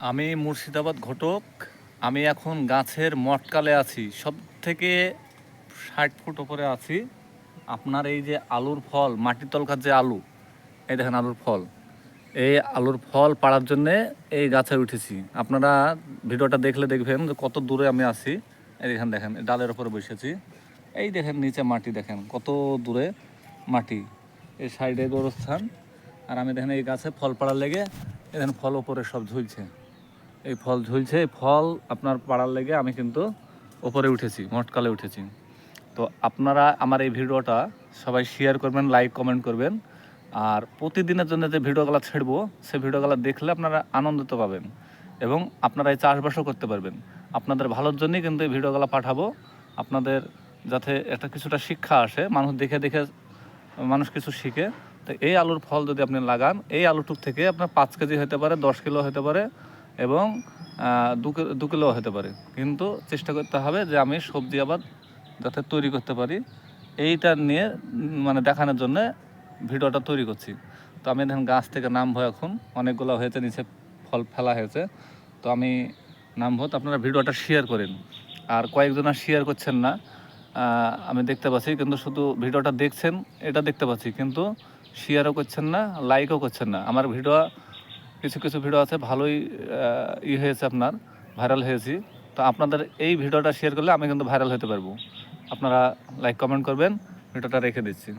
আমি মুর্শিদাবাদ ঘটক। আমি এখন গাছের মটকালে আছি, সব থেকে 60 ফুট ওপরে আছি। আপনার এই যে আলুর ফল, মাটির তলকার যে আলু, এই দেখেন আলুর ফল, এই আলুর ফল পাড়ার জন্যে এই গাছে উঠেছি। আপনারা ভিডিওটা দেখলে দেখবেন যে কত দূরে আমি আছি। এই দেখেন দেখেন ডালের ওপরে বসেছি। এই দেখেন নিচে মাটি, দেখেন কত দূরে মাটি, এই সাইডে গোরস্থান। আর আমি দেখেন এই গাছে ফল পাড়ার লেগে, এই দেখেন ফল ওপরে সব ঝুলছে, এই ফল ঝুলছে। এই ফল আপনার পাড়ার লেগে আমি কিন্তু ওপরে উঠেছি, মটকালে উঠেছি। তো আপনারা আমার এই ভিডিওটা সবাই শেয়ার করবেন, লাইক কমেন্ট করবেন। আর প্রতিদিনের জন্য যে ভিডিওগুলো ছেড়বো, সেই ভিডিওগুলো দেখলে আপনারা আনন্দিত পাবেন এবং আপনারা এই চাষবাসও করতে পারবেন। আপনাদের ভালোর জন্যই কিন্তু এই ভিডিওগুলো পাঠাবো, আপনাদের যাতে একটা কিছুটা শিক্ষা আসে, মানুষ দেখে দেখে মানুষ কিছু শিখে। তো এই আলুর ফল যদি আপনি লাগান, এই আলুটুক থেকে আপনার 5 কেজি হতে পারে, 10 কিলো হতে পারে এবং 2 কিলো হতে পারে। কিন্তু চেষ্টা করতে হবে যে আমি সবজি আবাদ যাতে তৈরি করতে পারি, এইটা নিয়ে মানে দেখানোর জন্য ভিডিওটা তৈরি করছি। তো আমি দেখেন গাছ থেকে নামবো, এখন অনেকগুলো হয়েছে, নিচে ফল ফেলা হয়েছে। তো আমি নামবো, তো আপনারা ভিডিওটা শেয়ার করেন। আর কয়েকজন আর শেয়ার করছেন না, আমি দেখতে পাচ্ছি, কিন্তু শুধু ভিডিওটা দেখছেন এটা দেখতে পাচ্ছি, কিন্তু শেয়ারও করছেন না, লাইকও করছেন না। আমার ভিডিও কিছু কিছু ভিডিও আছে ভালোই হয়েছে, আপনার ভাইরাল হয়েছি। তো আপনাদের এই ভিডিওটা শেয়ার করলে আমি কিন্তু ভাইরাল হতে পারবো। আপনারা লাইক কমেন্ট করবেন, ভিডিওটা রেখে দিচ্ছি।